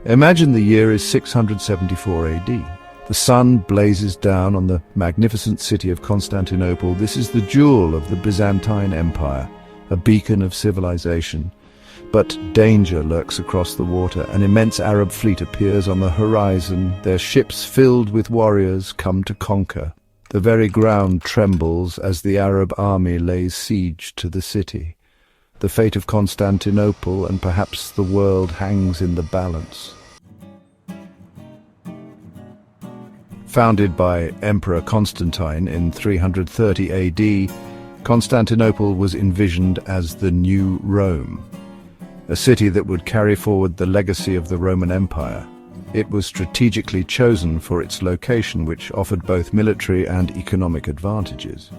Imagine the year is 674 AD. The sun blazes down on the magnificent city of Constantinople. This is the jewel of the Byzantine Empire, a beacon of civilization. But danger lurks across the water. An immense Arab fleet appears on the horizon. Their ships filled with warriors come to conquer. The very ground trembles as the Arab army lays siege to the city. The fate of Constantinople and perhaps the world hangs in the balance. Founded by Emperor Constantine in 330 AD, Constantinople was envisioned as the new Rome, a city that would carry forward the legacy of the Roman Empire. It was strategically chosen for its location, which offered both military and economic advantages.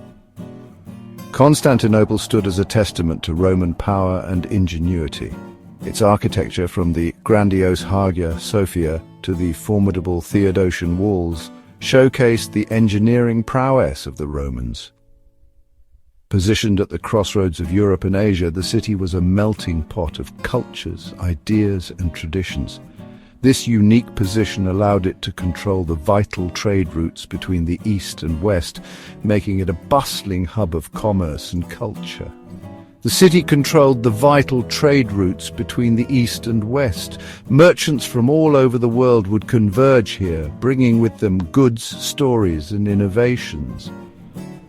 Constantinople stood as a testament to Roman power and ingenuity. Its architecture, from the grandiose Hagia Sophia to the formidable Theodosian walls, showcased the engineering prowess of the Romans. Positioned at the crossroads of Europe and Asia, the city was a melting pot of cultures, ideas, and traditions. This unique position allowed it to control the vital trade routes between the East and West, making it a bustling hub of commerce and culture. The city controlled the vital trade routes between the East and West. Merchants from all over the world would converge here, bringing with them goods, stories, and innovations.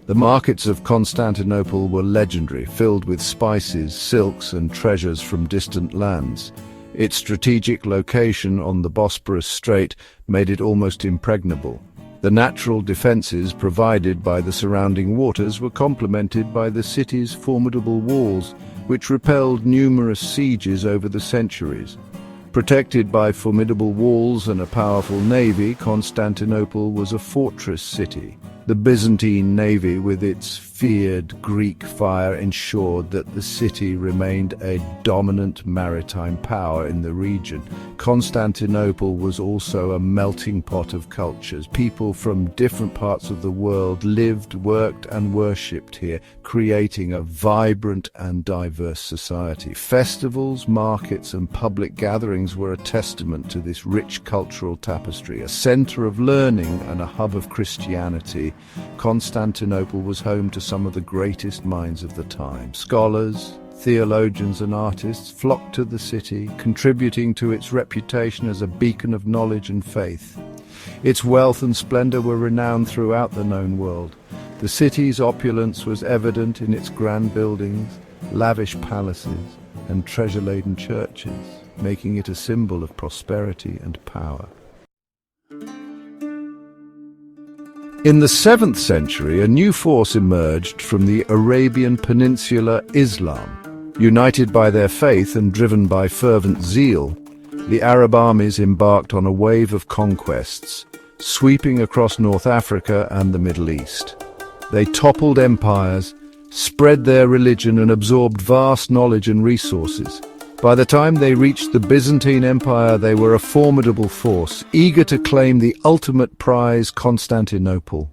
The markets of Constantinople were legendary, filled with spices, silks, and treasures from distant lands. Its strategic location on the Bosporus Strait made it almost impregnable. The natural defenses provided by the surrounding waters were complemented by the city's formidable walls, which repelled numerous sieges over the centuries. Protected by formidable walls and a powerful navy, Constantinople was a fortress city. The Byzantine navy, with its feared Greek fire, ensured that the city remained a dominant maritime power in the region. Constantinople was also a melting pot of cultures. People from different parts of the world lived, worked, and worshipped here, creating a vibrant and diverse society. Festivals, markets, and public gatherings were a testament to this rich cultural tapestry. A center of learning and a hub of Christianity, Constantinople was home to some of the greatest minds of the time. Scholars, theologians, and artists flocked to the city, contributing to its reputation as a beacon of knowledge and faith. Its wealth and splendor were renowned throughout the known world. The city's opulence was evident in its grand buildings, lavish palaces, and treasure-laden churches, making it a symbol of prosperity and power. In the 7th century, a new force emerged from the Arabian Peninsula, Islam. United by their faith and driven by fervent zeal, the Arab armies embarked on a wave of conquests, sweeping across North Africa and the Middle East. They toppled empires, spread their religion, and absorbed vast knowledge and resources. By the time they reached the Byzantine Empire, they were a formidable force, eager to claim the ultimate prize, Constantinople.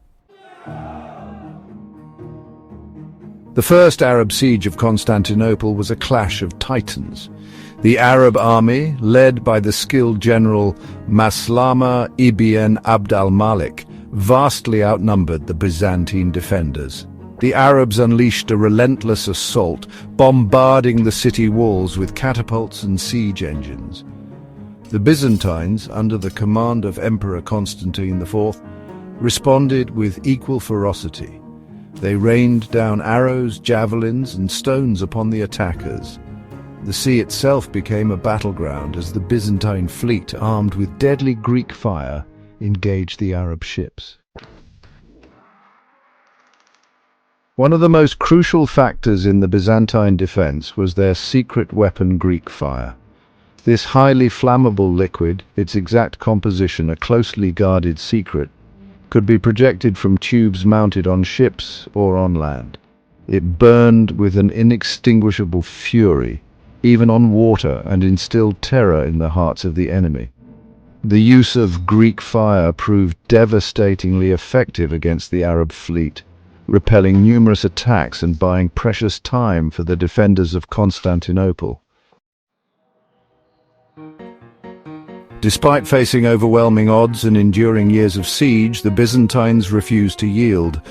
The first Arab siege of Constantinople was a clash of titans. The Arab army, led by the skilled general Maslama ibn Abd al-Malik, vastly outnumbered the Byzantine defenders. The Arabs unleashed a relentless assault, bombarding the city walls with catapults and siege engines. The Byzantines, under the command of Emperor Constantine IV, responded with equal ferocity. They rained down arrows, javelins, and stones upon the attackers. The sea itself became a battleground as the Byzantine fleet, armed with deadly Greek fire, engaged the Arab ships. One of the most crucial factors in the Byzantine defense was their secret weapon, Greek fire. This highly flammable liquid, its exact composition a closely guarded secret, could be projected from tubes mounted on ships or on land. It burned with an inextinguishable fury, even on water, and instilled terror in the hearts of the enemy. The use of Greek fire proved devastatingly effective against the Arab fleet, repelling numerous attacks and buying precious time for the defenders of Constantinople. Despite facing overwhelming odds and enduring years of siege, the Byzantines refused to yield.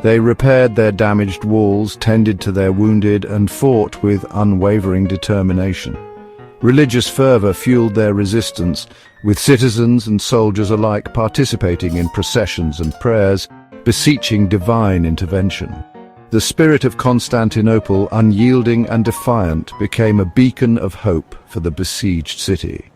They repaired their damaged walls, tended to their wounded, and fought with unwavering determination. Religious fervor fueled their resistance, with citizens and soldiers alike participating in processions and prayers, beseeching divine intervention. The spirit of Constantinople, unyielding and defiant, became a beacon of hope for the besieged city.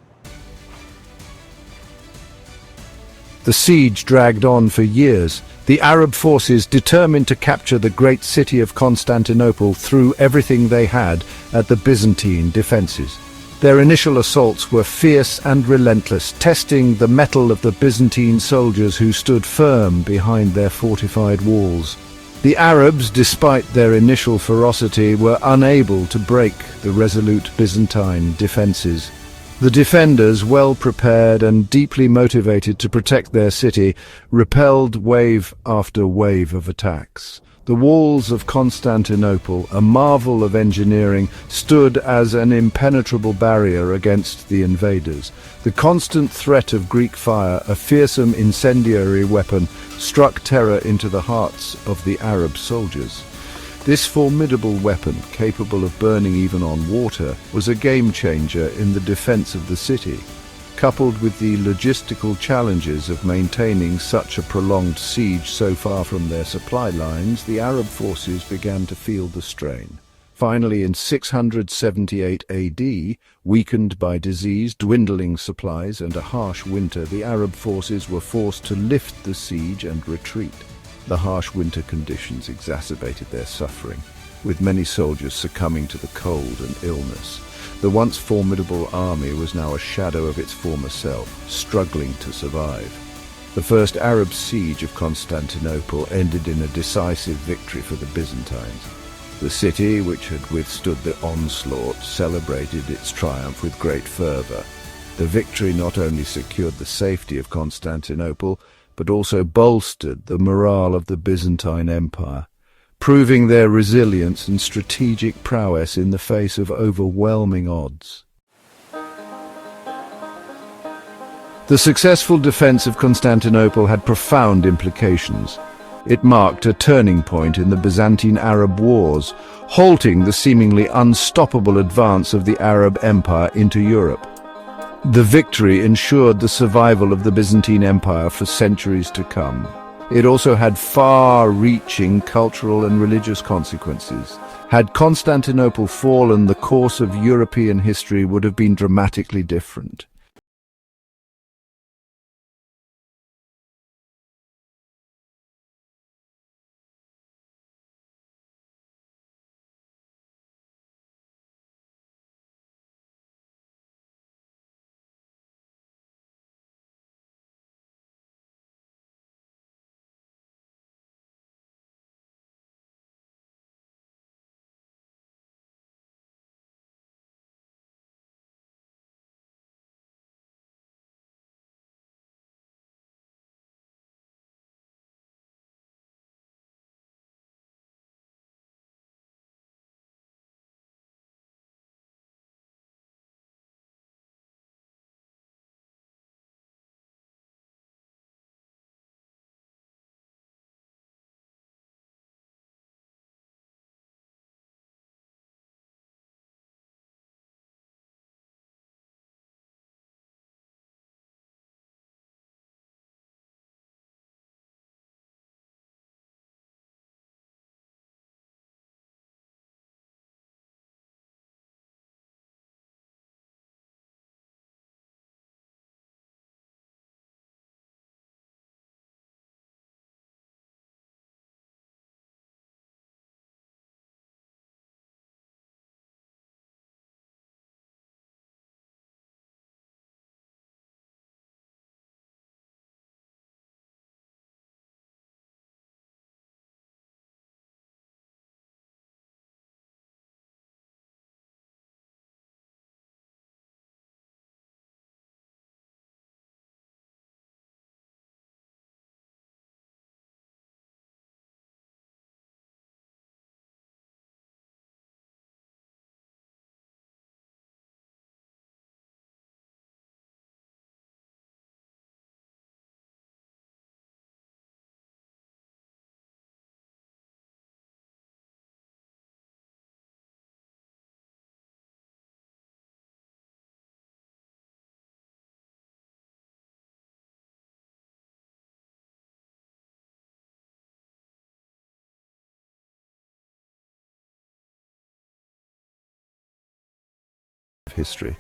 The siege dragged on for years. The Arab forces, determined to capture the great city of Constantinople, threw everything they had at the Byzantine defenses. Their initial assaults were fierce and relentless, testing the mettle of the Byzantine soldiers who stood firm behind their fortified walls. The Arabs, despite their initial ferocity, were unable to break the resolute Byzantine defenses. The defenders, well prepared and deeply motivated to protect their city, repelled wave after wave of attacks. The walls of Constantinople, a marvel of engineering, stood as an impenetrable barrier against the invaders. The constant threat of Greek fire, a fearsome incendiary weapon, struck terror into the hearts of the Arab soldiers. This formidable weapon, capable of burning even on water, was a game-changer in the defense of the city. Coupled with the logistical challenges of maintaining such a prolonged siege so far from their supply lines, the Arab forces began to feel the strain. Finally, in 678 AD, weakened by disease, dwindling supplies, and a harsh winter, the Arab forces were forced to lift the siege and retreat. The harsh winter conditions exacerbated their suffering, with many soldiers succumbing to the cold and illness. The once formidable army was now a shadow of its former self, struggling to survive. The first Arab siege of Constantinople ended in a decisive victory for the Byzantines. The city, which had withstood the onslaught, celebrated its triumph with great fervor. The victory not only secured the safety of Constantinople, but also bolstered the morale of the Byzantine Empire, proving their resilience and strategic prowess in the face of overwhelming odds. The successful defense of Constantinople had profound implications. It marked a turning point in the Byzantine-Arab wars, halting the seemingly unstoppable advance of the Arab Empire into Europe. The victory ensured the survival of the Byzantine Empire for centuries to come. It also had far-reaching cultural and religious consequences. Had Constantinople fallen, the course of European history would have been dramatically different. history.